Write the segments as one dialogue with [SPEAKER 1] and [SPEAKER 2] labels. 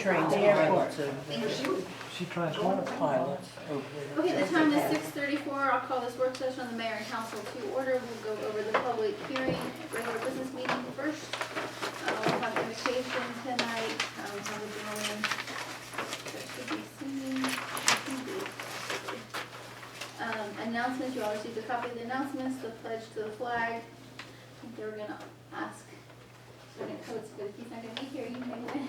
[SPEAKER 1] trains
[SPEAKER 2] The
[SPEAKER 1] the
[SPEAKER 2] airport.
[SPEAKER 1] airport.
[SPEAKER 3] She trains one of the pilots over there.
[SPEAKER 4] Okay, the time is 6:34. I'll call this work session of the mayor and council to order. We'll go over the public hearing, regular business meeting first. We'll have invocation tonight. We have a gentleman that should be singing. Announcements, you all received a copy of the announcements, the pledge to the flag. I think they were gonna ask Sergeant Coates, but if he's not gonna be here, you may.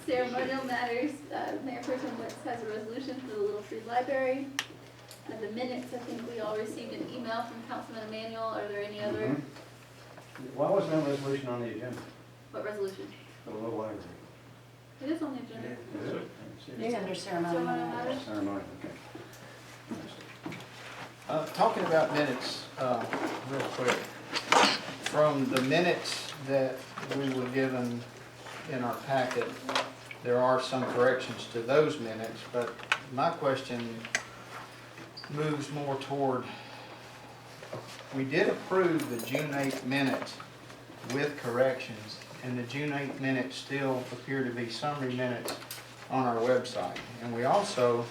[SPEAKER 4] Ceremonial matters, Mayor Pro Tem Wicks has a resolution for the Little Free Library. The minutes, I think we all received an email from Councilman Emmanuel. Are there any other?
[SPEAKER 5] Why wasn't that resolution on the agenda?
[SPEAKER 4] What resolution?
[SPEAKER 5] The little library.
[SPEAKER 4] It is on the agenda.
[SPEAKER 5] Is it?
[SPEAKER 1] It's under ceremonial
[SPEAKER 4] Ceremonial
[SPEAKER 1] matters.
[SPEAKER 4] matters?
[SPEAKER 5] Ceremony, okay.
[SPEAKER 3] Talking about minutes, real quick. From the minutes that we were given in our packet, there are some corrections to those minutes, but my question moves more toward, we did approve the June 8th minutes with corrections, and the June 8th minutes still appear to be summary minutes on our website. And we also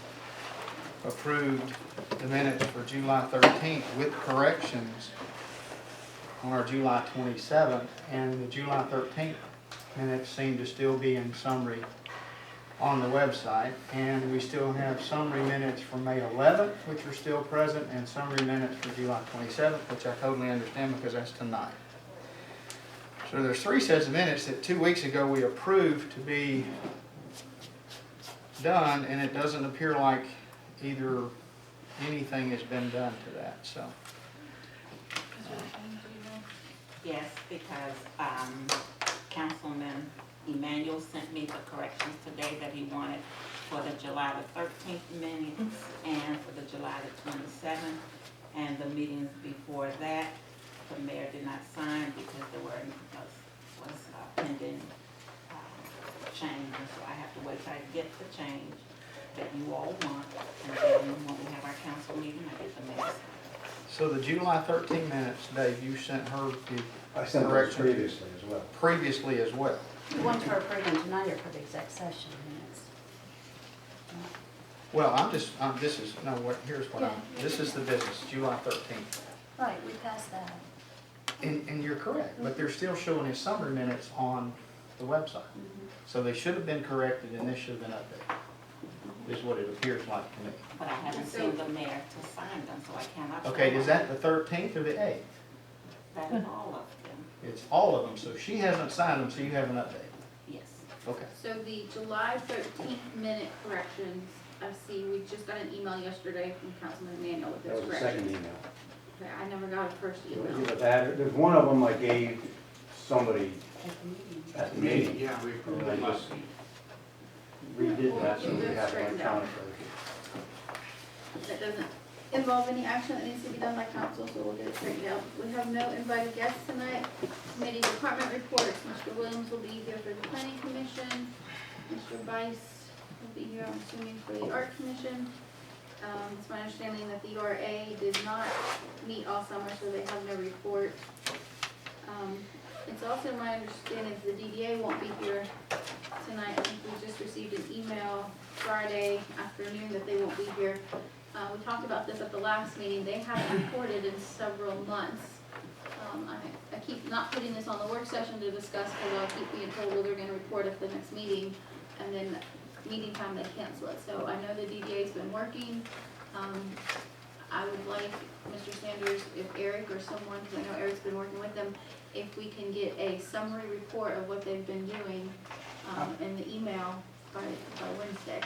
[SPEAKER 3] approved the minutes for July 13th with corrections on our July 27th, and the July 13th minutes seem to still be in summary on the website. And we still have summary minutes for May 11th, which are still present, and summary minutes for July 27th, which I totally understand because that's tonight. So there's 3 sets of minutes that 2 weeks ago we approved to be done, and it doesn't appear like either anything has been done to that, so.
[SPEAKER 2] Yes, because Councilman Emmanuel sent me the corrections today that he wanted for the July the 13th minutes and for the July the 27th. And the meetings before that, the mayor did not sign because there was pending change. And so I have to wait till I get the change that you all want. And then when we have our council meeting, I get the minutes.
[SPEAKER 3] So the July 13 minutes, Dave, you sent her
[SPEAKER 5] I
[SPEAKER 3] the
[SPEAKER 5] sent those
[SPEAKER 3] correction
[SPEAKER 5] previously as well.
[SPEAKER 3] previously as well.
[SPEAKER 1] The ones we're approving tonight are for the exec session minutes.
[SPEAKER 3] Well, this is the business, July 13th.
[SPEAKER 1] Right, we passed that.
[SPEAKER 3] And you're correct, but they're still showing as summary minutes on the website. So they should have been corrected and this should have been updated, is what it appears like to me.
[SPEAKER 2] But I haven't seen the mayor to sign them, so I cannot.
[SPEAKER 3] Okay, is that the 13th or the 8th?
[SPEAKER 2] That is all of them,
[SPEAKER 3] It's all of them, so she hasn't signed them, so you haven't updated.
[SPEAKER 2] yes.
[SPEAKER 3] Okay.
[SPEAKER 4] So the July 13th minute corrections, I see, we just got an email yesterday from Councilman Emmanuel with
[SPEAKER 5] That
[SPEAKER 4] those
[SPEAKER 5] was the second
[SPEAKER 4] corrections.
[SPEAKER 5] email.
[SPEAKER 4] Okay, I never got a first email.
[SPEAKER 5] But there's one of them I gave somebody
[SPEAKER 1] At the meeting.
[SPEAKER 5] at the meeting.
[SPEAKER 6] Yeah, we approved
[SPEAKER 5] And
[SPEAKER 6] it
[SPEAKER 5] I
[SPEAKER 6] last
[SPEAKER 5] just
[SPEAKER 6] week.
[SPEAKER 5] redid that, so
[SPEAKER 4] We'll
[SPEAKER 5] we
[SPEAKER 4] get
[SPEAKER 5] have
[SPEAKER 4] those straightened out.
[SPEAKER 5] electronic version.
[SPEAKER 4] That doesn't involve any action that needs to be done by council, so we'll get it straightened out. We have no invited guests tonight. Committee department reports, Mr. Williams will be here for the planning commission. Mr. Bice will be here, I'm assuming, for the art commission. It's my understanding that the URA did not meet all summer, so they have no report. It's also my understanding that the DDA won't be here tonight. I think we just received an email Friday afternoon that they won't be here. We talked about this at the last meeting. They haven't reported in several months. I keep not putting this on the work session to discuss because I'll keep being told, well, they're gonna report at the next meeting, and then meeting time they cancel it. So I know the DDA's been working. I would like, Mr. Sanders, if Eric or someone, because I know Eric's been working with them, if we can get a summary report of what they've been doing in the email by Wednesday.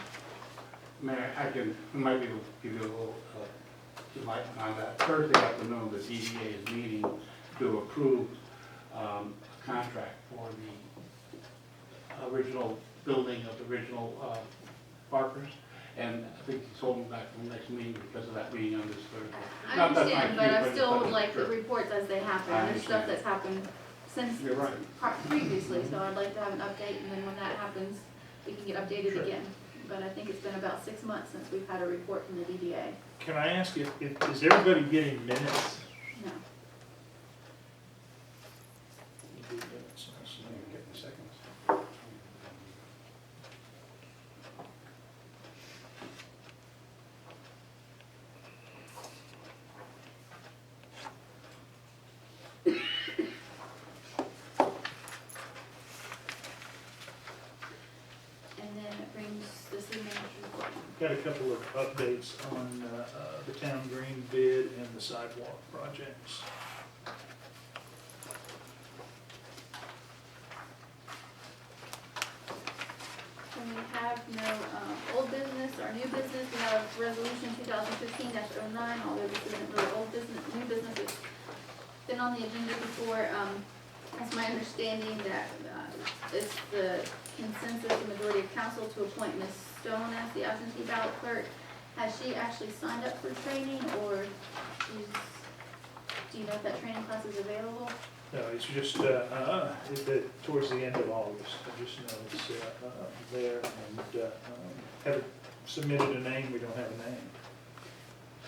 [SPEAKER 6] Mayor, I might be able to give you a little enlightenment on that. Thursday afternoon, the DDA is meeting to approve a contract for the original building of the original Parkers. And I think he told me back to the next meeting because of that meeting on this Thursday.
[SPEAKER 4] I
[SPEAKER 6] Not- that's
[SPEAKER 4] understand,
[SPEAKER 6] not
[SPEAKER 4] but
[SPEAKER 6] huge,
[SPEAKER 4] I still would
[SPEAKER 6] it's
[SPEAKER 4] like the
[SPEAKER 6] sure.
[SPEAKER 4] reports as they happen.
[SPEAKER 6] I
[SPEAKER 4] There's stuff
[SPEAKER 6] understand.
[SPEAKER 4] that's happened since
[SPEAKER 6] You're right.
[SPEAKER 4] previously, so I'd like to have an update, and then when that happens, we can get updated
[SPEAKER 6] Sure.
[SPEAKER 4] again. But I think it's been about 6 months since we've had a report from the DDA.
[SPEAKER 7] Can I ask if is everybody getting minutes?
[SPEAKER 4] No.
[SPEAKER 7] got a couple of updates on the town green bid and the sidewalk projects.
[SPEAKER 4] And we have no old business or new business. We have resolution 2015-09, although this isn't really old business, new business. It's been on the agenda before. It's my understanding that it's the consensus, the majority of council to appoint Ms. Stone as the absentee ballot clerk. Has she actually signed up for training, or do you know if that training class is available?
[SPEAKER 7] No, it's just towards the end of August. I just know it's there, and haven't submitted a name. We don't have a name.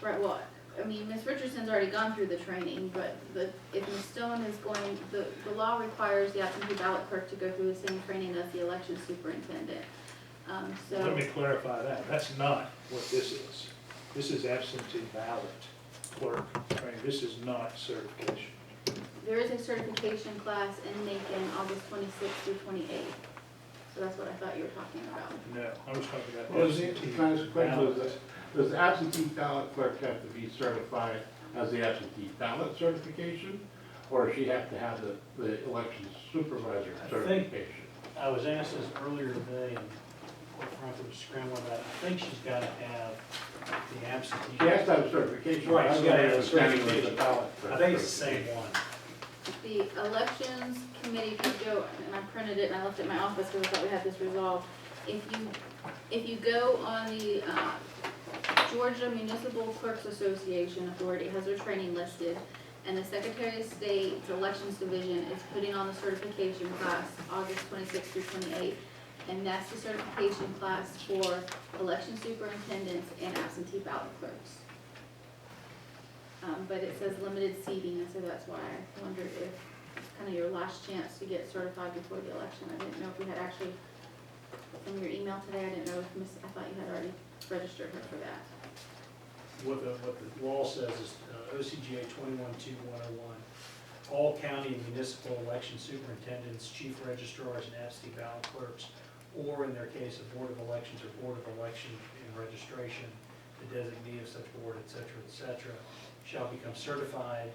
[SPEAKER 4] Right, well, I mean, Ms. Richardson's already gone through the training, but if Ms. Stone is going, the law requires the absentee ballot clerk to go through the same training as the election superintendent. So.
[SPEAKER 7] Let me clarify that. That's not what this is. This is absentee ballot clerk training. This is not certification.
[SPEAKER 4] There is a certification class in Macon, August 26th through 28th. So that's what I thought you were talking about.
[SPEAKER 7] No, I was talking about
[SPEAKER 6] Well, is it,
[SPEAKER 7] absentee
[SPEAKER 6] can I ask a question?
[SPEAKER 7] ballot.
[SPEAKER 6] Does the absentee ballot clerk have to be certified as the absentee ballot certification? Or does she have to have the election supervisor certification?
[SPEAKER 8] I was asked this earlier today, and quite frankly, was scrambling about it. I think she's got to have the absentee.
[SPEAKER 6] She has to have a certification.
[SPEAKER 8] Right, she's gotta have a
[SPEAKER 6] I don't understand what the
[SPEAKER 8] certification.
[SPEAKER 6] ballot
[SPEAKER 8] I think it's the same
[SPEAKER 6] certification.
[SPEAKER 8] one.
[SPEAKER 4] The elections committee could go, and I printed it and I left it in my office because I thought we had this resolved. If you go on the Georgia Municipal Clerks Association Authority, it has their training listed, and the Secretary of State's Elections Division is putting on the certification class August 26th through 28th, and that's the certification class for election superintendents and absentee ballot clerks. But it says limited seating, and so that's why I wondered if it's kind of your last chance to get certified before the election. I didn't know if we had actually, from your email today, I didn't know if I thought you had already registered her for that.
[SPEAKER 8] What the law says is OCGA 21-2101, all county and municipal election superintendents, chief registrars, and absentee ballot clerks, or in their case, a board of elections or board of election in registration, the designee of such board, et cetera, shall become certified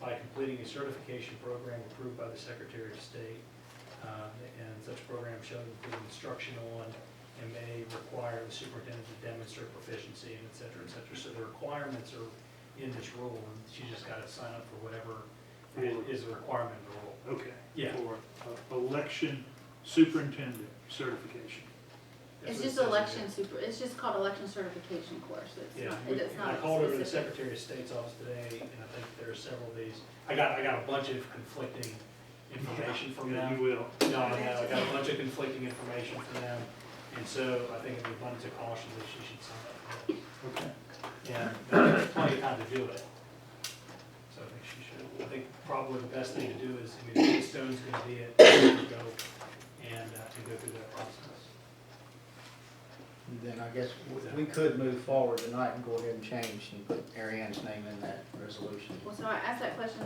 [SPEAKER 8] by completing a certification program approved by the Secretary of State. And such program shall include instruction on and may require the superintendent to demonstrate proficiency, and et cetera, et cetera. So the requirements are in this rule, and she just got to sign up for whatever is a requirement of the rule.
[SPEAKER 7] Okay.
[SPEAKER 8] Yeah.
[SPEAKER 7] For election superintendent certification.
[SPEAKER 4] It's
[SPEAKER 8] That's what it
[SPEAKER 4] just
[SPEAKER 8] says in
[SPEAKER 4] election
[SPEAKER 8] here.
[SPEAKER 4] it's just called election certification course.
[SPEAKER 8] Yeah,
[SPEAKER 4] It's not
[SPEAKER 8] I called over to the
[SPEAKER 4] specific.
[SPEAKER 8] Secretary of State's office today, and I think there are several of these. I got a bunch of conflicting information from
[SPEAKER 7] Yeah,
[SPEAKER 8] them.
[SPEAKER 7] you will.
[SPEAKER 8] No, I know, I got a bunch of conflicting information from them, and so I think in the abundance of caution that she should sign up for it.
[SPEAKER 7] Okay.
[SPEAKER 8] And there's plenty of time to do it. So I think she should. I think probably the best thing to do is, I mean, if Stone's gonna be it, go and go through that process.
[SPEAKER 3] Then I guess we could move forward tonight and go ahead and change and put Ariane's name in that resolution.
[SPEAKER 4] Well, so I asked that question,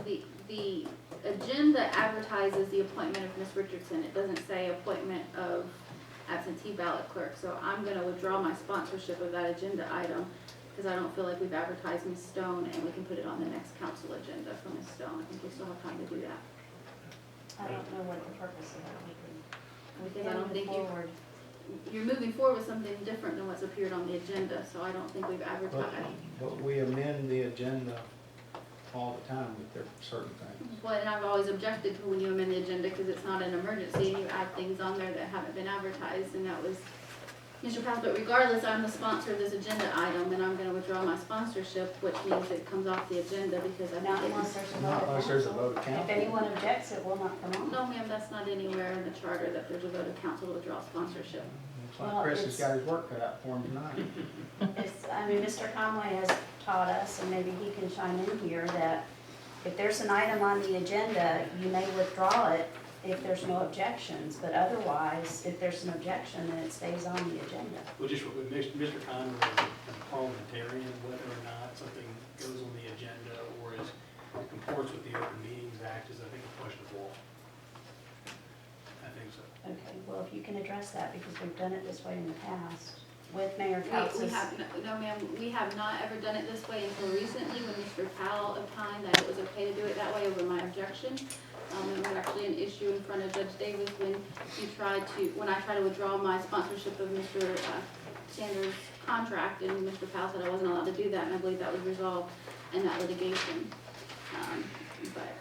[SPEAKER 4] the agenda advertises the appointment of Ms. Richardson. It doesn't say appointment of absentee ballot clerk. So I'm gonna withdraw my sponsorship of that agenda item because I don't feel like we've advertised Ms. Stone, and we can put it on the next council agenda for Ms. Stone. I think we still have time to do that.
[SPEAKER 1] I don't know what the purpose of that would be.
[SPEAKER 4] Because I don't
[SPEAKER 1] Move
[SPEAKER 4] think you-
[SPEAKER 1] forward.
[SPEAKER 4] You're moving forward with something different than what's appeared on the agenda, so I don't think we've
[SPEAKER 3] But,
[SPEAKER 4] advertised.
[SPEAKER 3] but we amend the agenda all the time with their certain things.
[SPEAKER 4] Well, and I've always objected to when you amend the agenda because it's not an emergency and you add things on there that haven't been advertised, and that was Mr. Powell. But regardless, I'm the sponsor of this agenda item, and I'm gonna withdraw my sponsorship, which means it comes off the agenda because I
[SPEAKER 1] Not
[SPEAKER 4] think
[SPEAKER 1] unless
[SPEAKER 4] it's.
[SPEAKER 1] there's a vote
[SPEAKER 3] Not
[SPEAKER 1] of
[SPEAKER 3] unless there's a
[SPEAKER 1] council.
[SPEAKER 3] vote of council.
[SPEAKER 1] If anyone objects, it will not come on.
[SPEAKER 4] No, ma'am, that's not anywhere in the charter that there's a vote of council to withdraw sponsorship.
[SPEAKER 3] Looks
[SPEAKER 1] Well,
[SPEAKER 3] like Chris has
[SPEAKER 1] it's-
[SPEAKER 3] got his work cut out for him tonight.
[SPEAKER 1] It's, I mean, Mr. Conway has taught us, and maybe he can chime in here, that if there's an item on the agenda, you may withdraw it if there's no objections, but otherwise, if there's an objection, then it stays on the agenda.
[SPEAKER 8] Well, just with Mr. Conway is a parliamentarian, whether or not something goes on the agenda or is comports with the Open Meetings Act is, I think, a question of law. I think so.
[SPEAKER 1] Okay, well, if you can address that, because we've done it this way in the past. with Mayor
[SPEAKER 4] We
[SPEAKER 1] Council's?
[SPEAKER 4] have, no ma'am, we have not ever done it this way until recently when Mr. Powell opined that it was okay to do it that way over my objection. It was actually an issue in front of Judge Davis when when I tried to withdraw my sponsorship of Mr. Sanders' contract, and Mr. Powell said I wasn't allowed to do that, and I believe that was resolved in that litigation. But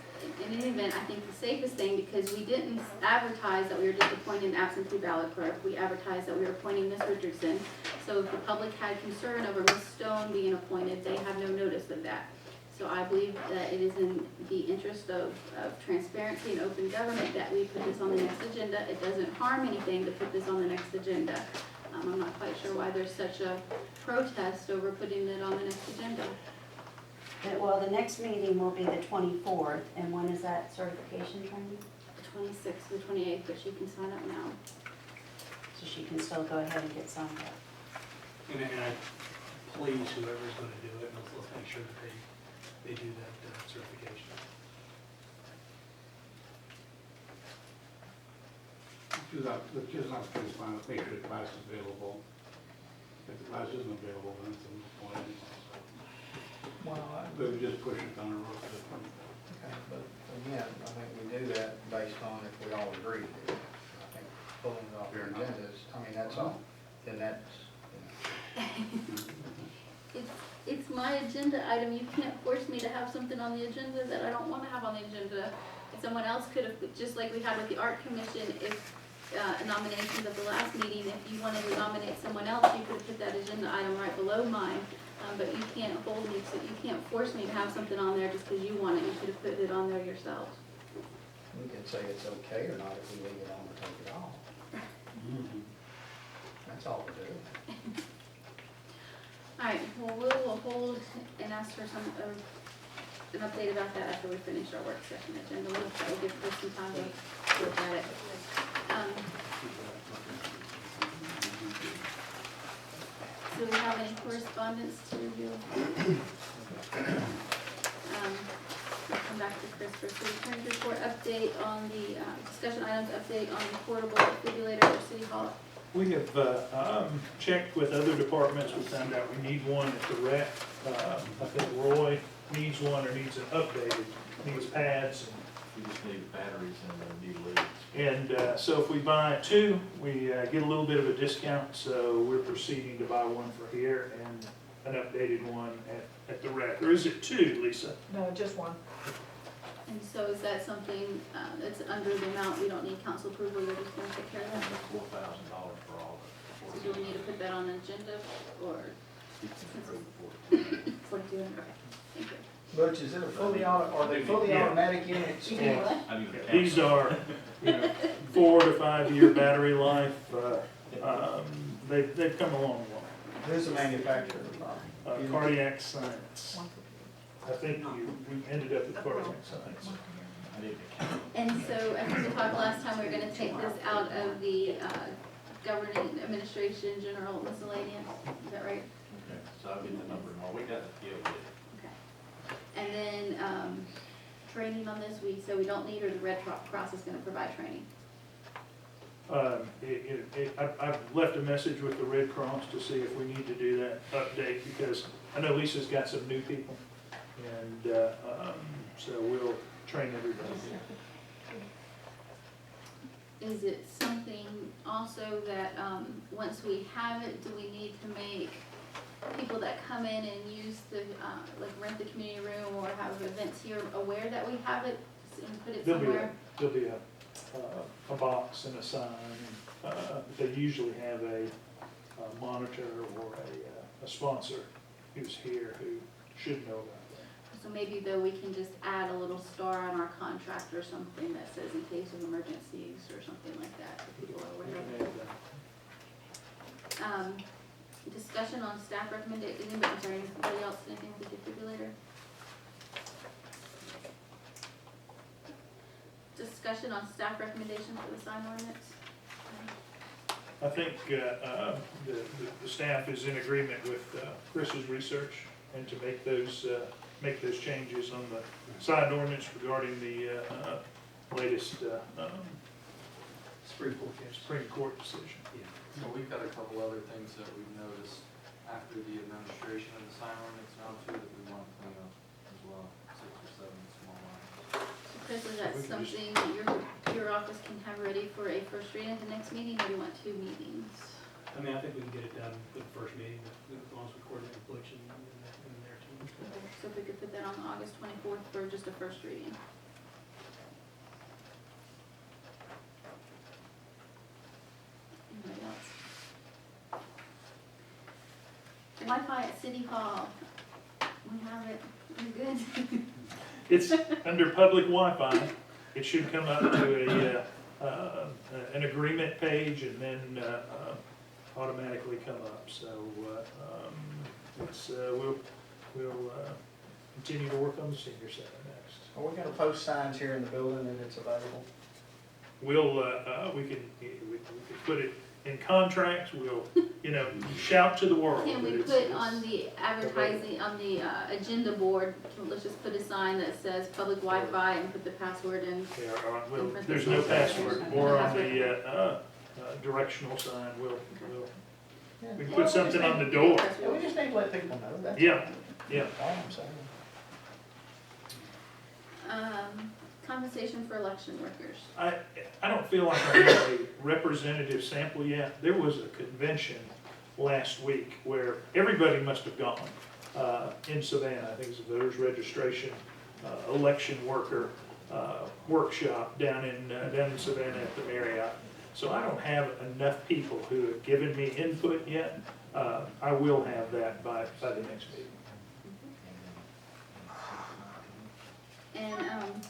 [SPEAKER 4] in any event, I think the safest thing, because we didn't advertise that we were just appointing an absentee ballot clerk, we advertised that we were appointing Ms. Richardson. So if the public had concern over Ms. Stone being appointed, they have no notice of that. So I believe that it is in the interest of transparency and open government that we put this on the next agenda. It doesn't harm anything to put this on the next agenda. I'm not quite sure why there's such a protest over putting it on the next agenda.
[SPEAKER 1] Well, the next meeting will be the 24th, and when is that certification training?
[SPEAKER 4] The 26th, the 28th, but she can sign up now.
[SPEAKER 1] So she can still go ahead and get signed up.
[SPEAKER 8] And I please whoever's gonna do it, let's make sure that they do that certification.
[SPEAKER 6] Choose not to respond, make sure the class is available. If the class isn't available, then it's a moot point anyway.
[SPEAKER 3] Well,
[SPEAKER 6] But we just push it down the road to the 20th.
[SPEAKER 3] okay, but again, I think we do that based on if we all agree to do it. I think pulling it off your agendas, I mean, that's all, then that's,
[SPEAKER 4] It's my agenda item. You can't force me to have something on the agenda that I don't want to have on the agenda. If someone else could have, just like we had with the art commission, if nominations at the last meeting, if you wanted to nominate someone else, you could have put that agenda item right below mine. But you can't hold me, so you can't force me to have something on there just because you want it. You should have put it on there yourself.
[SPEAKER 3] we can say it's okay or not if we leave it on or take it off. That's all we're doing.
[SPEAKER 4] All right, well, we will hold and ask for an update about that after we finish our work session agenda. We'll give Chris some time to look at it. Do we have any correspondence to review? We'll come back to Chris for city attorney's report update on the discussion items, update on the portable defibrillator for City Hall.
[SPEAKER 7] We have checked with other departments. We found out we need one at the rec. I think Roy needs one or needs it updated, needs pads.
[SPEAKER 9] We just need batteries and new leads.
[SPEAKER 7] And so if we buy two, we get a little bit of a discount. So we're proceeding to buy one for here and an updated one at the rec. Or is it two, Lisa?
[SPEAKER 10] No, just one.
[SPEAKER 4] And so is that something that's under the amount, we don't need council approval, you're just gonna take care of that?
[SPEAKER 9] $4,000 for all of
[SPEAKER 4] So
[SPEAKER 9] it.
[SPEAKER 4] do we need to put that on the agenda, or
[SPEAKER 9] You can approve it for
[SPEAKER 4] 42? Okay, thank you.
[SPEAKER 3] Butch, is it a fully are they fully
[SPEAKER 7] Yeah.
[SPEAKER 3] automatic units?
[SPEAKER 4] You do what?
[SPEAKER 9] I mean, the
[SPEAKER 7] These are, 4 to 5 year battery life. They've come a long way.
[SPEAKER 3] Who's the manufacturer?
[SPEAKER 7] Cardiac Science. I think we ended up with Cardiac Science.
[SPEAKER 9] I need to count.
[SPEAKER 4] And so, I think we talked last time, we were gonna take this out of the governing administration general miscellaneous, is that right?
[SPEAKER 9] Okay, so I'll get the number tomorrow. We got the PO.
[SPEAKER 4] Okay. And then, training on this week, so we don't need, or the Red Cross is gonna provide training?
[SPEAKER 7] I've left a message with the Red Cross to see if we need to do that update, because I know Lisa's got some new people, and so we'll train everybody.
[SPEAKER 4] Is it something also that, once we have it, do we need to make people that come in and use the, like rent the community room or have events here aware that we have it and put it somewhere?
[SPEAKER 7] There'll be a box and a sign. They usually have a monitor or a sponsor who's here who should know about that.
[SPEAKER 4] So maybe though we can just add a little star on our contract or something that says in case of emergencies or something like that, so people are aware of it. Discussion on staff recommendation, I'm sorry, anybody else, anything with the defibrillator? Discussion on staff recommendation for the sign ordinance?
[SPEAKER 7] I think the staff is in agreement with Chris's research and to make those changes on the sign ordinance regarding the latest Supreme Court decision.
[SPEAKER 10] Well, we've got a couple other things that we've noticed after the administration of the sign ordinance now too, that we want to clean up as well, 6 or 7 small lines.
[SPEAKER 4] Chris, is that
[SPEAKER 7] We can just-
[SPEAKER 4] something that your office can have ready for a first reading at the next meeting, or do you want 2 meetings?
[SPEAKER 8] I mean, I think we can get it done with the first meeting, as long as we coordinate with Butch and their team.
[SPEAKER 4] So if we could put that on August 24th for just a first reading. Anybody else? Wi-Fi at City Hall. We have it. We're good.
[SPEAKER 7] It's under public Wi-Fi. It should come up to an agreement page and then automatically come up. So we'll continue to work on the senior center next.
[SPEAKER 3] Are we gonna post signs here in the building that it's available?
[SPEAKER 7] We could put it in contracts. We'll, shout to the world.
[SPEAKER 4] Can we
[SPEAKER 7] that
[SPEAKER 4] put
[SPEAKER 7] it's-
[SPEAKER 4] on the advertising, on the agenda board, let's just put a sign that says public Wi-Fi and put the password in.
[SPEAKER 7] Yeah, well, there's no password, or on the directional sign, we can put something on the door.
[SPEAKER 3] Yeah, we just need to let people know that.
[SPEAKER 7] Yeah, yeah.
[SPEAKER 3] All I'm saying.
[SPEAKER 4] Compensation for election workers.
[SPEAKER 7] I don't feel like I have a representative sample yet. There was a convention last week where everybody must have gone in Savannah. I think it's a voters registration, election worker workshop down in Savannah at the Marriott. So I don't have enough people who have given me input yet. I will have that by the next meeting.
[SPEAKER 4] And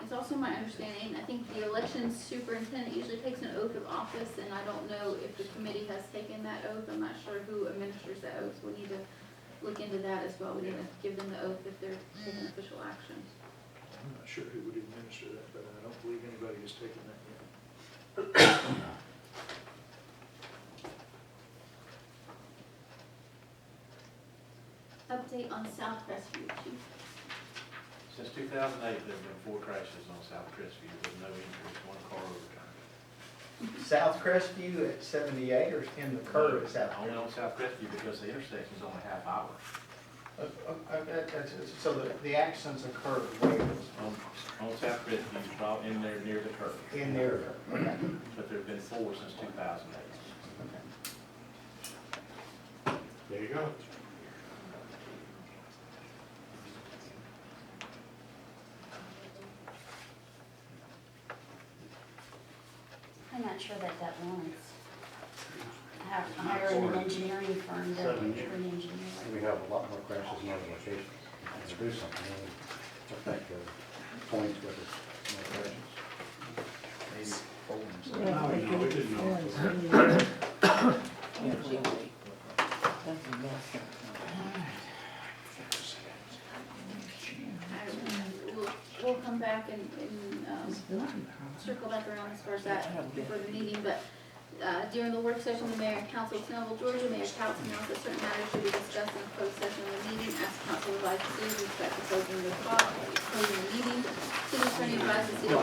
[SPEAKER 4] it's also my understanding, I think the election superintendent usually takes an oath of office, and I don't know if the committee has taken that oath. I'm not sure who administers that oath, so we need to look into that as well. We need to give them the oath if they're taking official action.
[SPEAKER 7] I'm not sure who would administer that, but I don't believe anybody has taken that yet.
[SPEAKER 4] Update on South Crestview, Chief.
[SPEAKER 9] Since 2008, there have been 4 crashes on South Crestview with no injuries, 1 car overturned.
[SPEAKER 3] South Crestview at 78 or in the curve at South
[SPEAKER 9] Only
[SPEAKER 3] Crestview?
[SPEAKER 9] on South Crestview because the intersection's only half hour.
[SPEAKER 3] So the accidents occur where?
[SPEAKER 9] On South Crestview, about in there near the curve.
[SPEAKER 3] In there, okay.
[SPEAKER 9] But there've been 4 since 2008.
[SPEAKER 6] There you go.
[SPEAKER 1] I'm not sure that warrants hiring an engineering firm to do engineering.
[SPEAKER 5] We have a lot more crashes in other locations. To do something, affect the points with the more crashes.
[SPEAKER 3] Maybe fold them.
[SPEAKER 6] No, we didn't know.
[SPEAKER 4] We'll come back and circle back around as far as that before the meeting, but during the work session, the mayor and council of Snellville, Georgia, Mayor Couch announced that certain matters should be discussed in closed session of the meeting, as council would like to do with respect to closing the meeting. City attorney advised the city